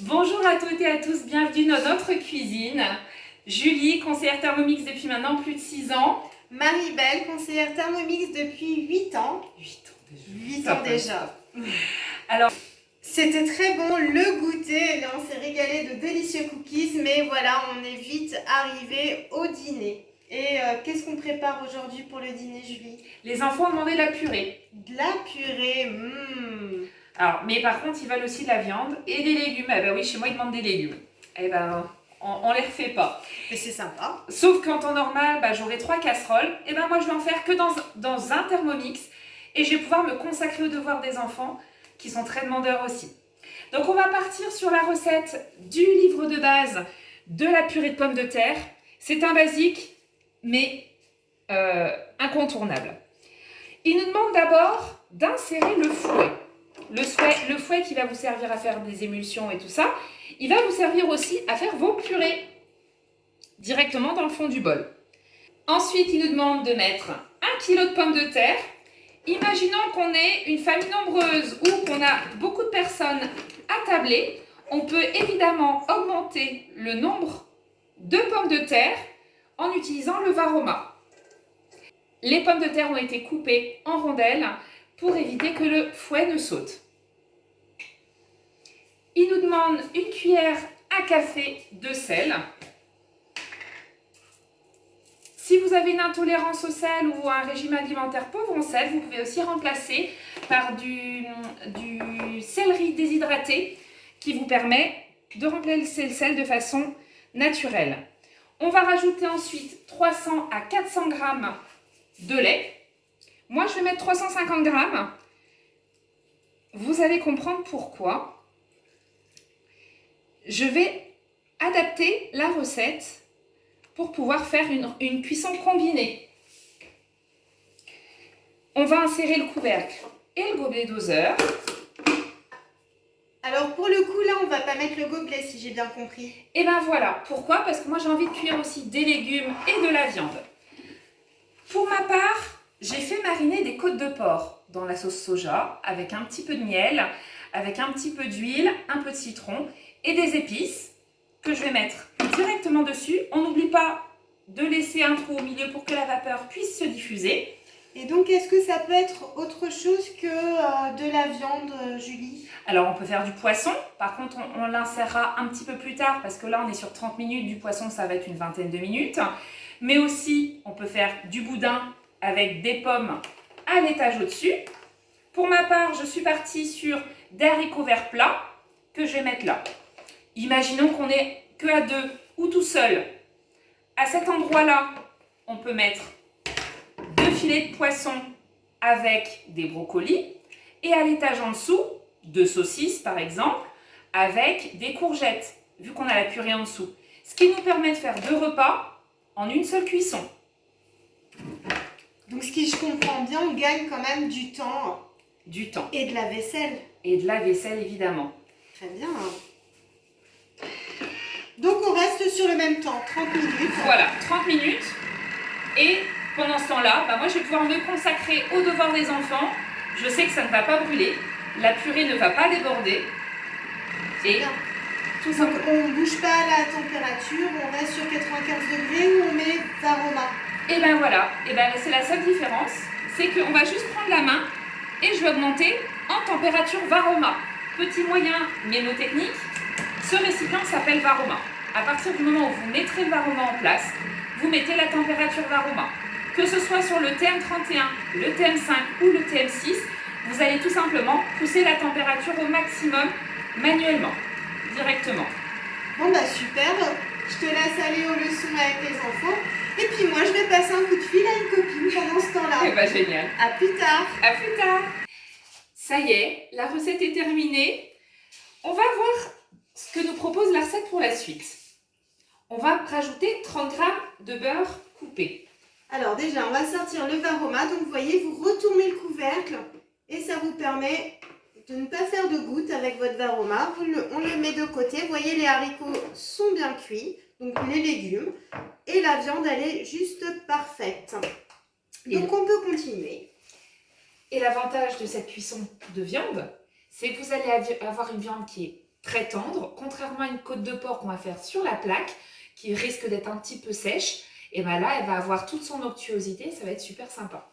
Bonjour à toutes et à tous, bienvenue dans notre cuisine. Julie, conseillère Thermomix depuis maintenant plus de 6 ans. Marie-Belle, conseillère Thermomix depuis 8 ans. 8 ans déjà. Alors, c'était très bon le goûter, on s'est régalé de délicieux cookies, mais voilà, on est vite arrivé au dîner. Et qu'est-ce qu'on prépare aujourd'hui pour le dîner, Julie? les enfants ont demandé de la purée. De la purée, Alors, mais par contre, ils veulent aussi de la viande et des légumes. Eh ben oui, chez moi, ils demandent des légumes. Eh ben, on les refait pas. Mais c'est sympa. Sauf qu'en temps normal, j'aurai 3 casseroles. Et ben moi, je vais en faire que dans un Thermomix. Et je vais pouvoir me consacrer aux devoirs des enfants, qui sont très demandeurs aussi. Donc, on va partir sur la recette du livre de base de la purée de pommes de terre. C'est un basique, mais incontournable. Il nous demande d'abord d'insérer le fouet. Le fouet qui va vous servir à faire des émulsions et tout ça, il va vous servir aussi à faire vos purées directement dans le fond du bol. Ensuite, il nous demande de mettre 1 kg de pommes de terre. Imaginons qu'on est une famille nombreuse ou qu'on a beaucoup de personnes attabler, on peut évidemment augmenter le nombre de pommes de terre en utilisant le Varoma. Les pommes de terre ont été coupées en rondelles pour éviter que le fouet ne saute. Il nous demande 1 cuillère à café de sel. Si vous avez une intolérance au sel ou un régime alimentaire pauvre en sel, vous pouvez aussi remplacer par du céleri déshydraté qui vous permet de remplacer le sel de façon naturelle. On va rajouter ensuite 300 à 400 g de lait. Moi, je vais mettre 350 g. Vous allez comprendre pourquoi. Je vais adapter la recette pour pouvoir faire une cuisson combinée. On va insérer le couvercle et le gobelet doseur. Alors pour le coup là, on va pas mettre le gobelet si j'ai bien compris. Et ben voilà, pourquoi? Parce que moi j'ai envie de cuire aussi des légumes et de la viande. Pour ma part, j'ai fait mariner des côtes de porc dans la sauce soja avec un petit peu de miel, avec un petit peu d'huile, un peu de citron et des épices que je vais mettre directement dessus. On n'oublie pas de laisser un trou au milieu pour que la vapeur puisse se diffuser. Et donc, est-ce que ça peut être autre chose que de la viande, Julie? Alors, on peut faire du poisson. Par contre, on l'insérera un petit peu plus tard parce que là, on est sur 30 minutes. Du poisson, ça va être une vingtaine de minutes. Mais aussi, on peut faire du boudin avec des pommes à l'étage au-dessus. Pour ma part, je suis partie sur des haricots verts plats que je vais mettre là. Imaginons qu'on est que à 2 ou tout seul. À cet endroit-là, on peut mettre 2 filets de poisson avec des brocolis et à l'étage en dessous, 2 saucisses par exemple, avec des courgettes, vu qu'on a la purée en dessous. Ce qui nous permet de faire 2 repas en une seule cuisson. Donc, si je comprends bien, on gagne quand même du temps. Du temps. Et de la vaisselle. Et de la vaisselle, évidemment. Très bien. Donc, on reste sur le même temps, 30 minutes. Voilà, 30 minutes. Et pendant ce temps-là, moi, je vais pouvoir me consacrer aux devoirs des enfants. Je sais que ça ne va pas brûler. La purée ne va pas déborder. Et bien. Tout Donc, simplement. on ne bouge pas la température, on reste sur 95 degrés ou on met Varoma. Et ben voilà, et ben c'est la seule différence, c'est qu'on va juste prendre la main et je vais augmenter en température Varoma. Petit moyen mémotechnique, ce récipient s'appelle Varoma. À partir du moment où vous mettrez le Varoma en place, vous mettez la température Varoma. Que ce soit sur le TM31, le TM5 ou le TM6, vous allez tout simplement pousser la température au maximum manuellement, directement. Bon bah super, je te laisse aller aux leçons avec les enfants. Et puis moi je vais passer un coup de fil à une copine pendant ce temps-là. Et ben génial. À plus tard. À plus tard. Ça y est, la recette est terminée. On va voir ce que nous propose la recette pour la suite. On va rajouter 30 g de beurre coupé. Alors déjà, on va sortir le Varoma. Donc vous voyez, vous retournez le couvercle et ça vous permet de ne pas faire de gouttes avec votre Varoma. On le met de côté. Vous voyez, les haricots sont bien cuits, donc les légumes. Et la viande, elle est juste parfaite. Donc on peut continuer. Et l'avantage de cette cuisson de viande, c'est que vous allez avoir une viande qui est très tendre, contrairement à une côte de porc qu'on va faire sur la plaque, qui risque d'être un petit peu sèche. Et bien là, elle va avoir toute son onctuosité, ça va être super sympa.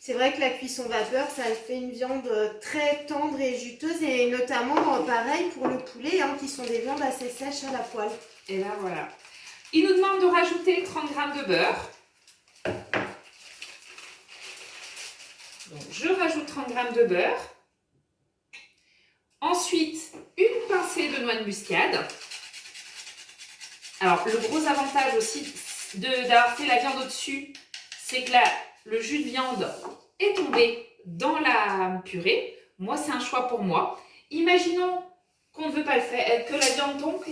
C'est vrai que la cuisson vapeur, ça fait une viande très tendre et juteuse, et notamment pareil pour le poulet, hein, qui sont des viandes assez sèches à la poêle. Et là, voilà. Il nous demande de rajouter 30 g de beurre. Donc, je rajoute 30 g de beurre. Ensuite, une pincée de noix de muscade. Alors, le gros avantage aussi d'avoir fait la viande au-dessus, c'est que là, le jus de viande est tombé dans la purée. Moi, c'est un choix pour moi. Imaginons qu'on ne veut pas le faire, que la viande tombe,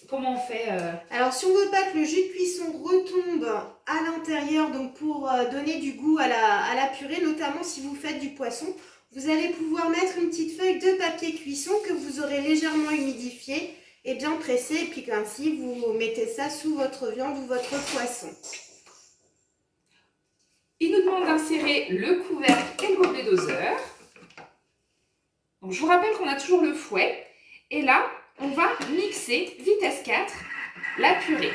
comment on fait Alors, si on ne veut pas que le jus de cuisson retombe à l'intérieur, donc pour donner du goût à la purée, notamment si vous faites du poisson, vous allez pouvoir mettre une petite feuille de papier cuisson que vous aurez légèrement humidifiée et bien pressée, et puis ainsi vous mettez ça sous votre viande ou votre poisson. Il nous demande d'insérer le couvercle et le gobelet doseur. Donc, je vous rappelle qu'on a toujours le fouet. Et là, on va mixer, vitesse 4, la purée.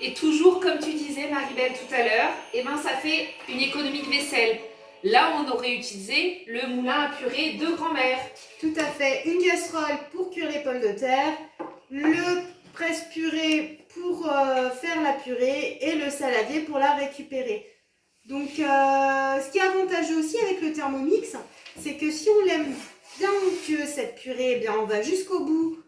Et toujours, comme tu disais, Marie-Belle, tout à l'heure, eh ben, ça fait une économie de vaisselle. Là, on aurait utilisé le moulin à purée de grand-mère. Tout à fait. Une casserole pour cuire les pommes de terre, le presse-purée pour faire la purée et le saladier pour la récupérer. Donc, ce qui est avantageux aussi avec le Thermomix, c'est que si on l'aime bien onctueuse, cette purée, eh bien, on va jusqu'au bout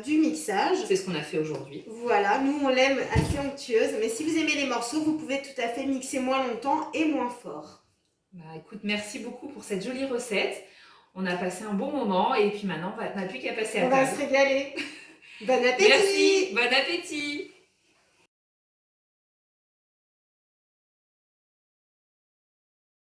du mixage. C'est ce qu'on a fait aujourd'hui. Voilà, nous on l'aime assez onctueuse, mais si vous aimez les morceaux, vous pouvez tout à fait mixer moins longtemps et moins fort. Bah, écoute, merci beaucoup pour cette jolie recette. On a passé un bon moment et puis maintenant, on n'a plus qu'à passer à table. On va se régaler. Bon appétit! Merci, bon appétit!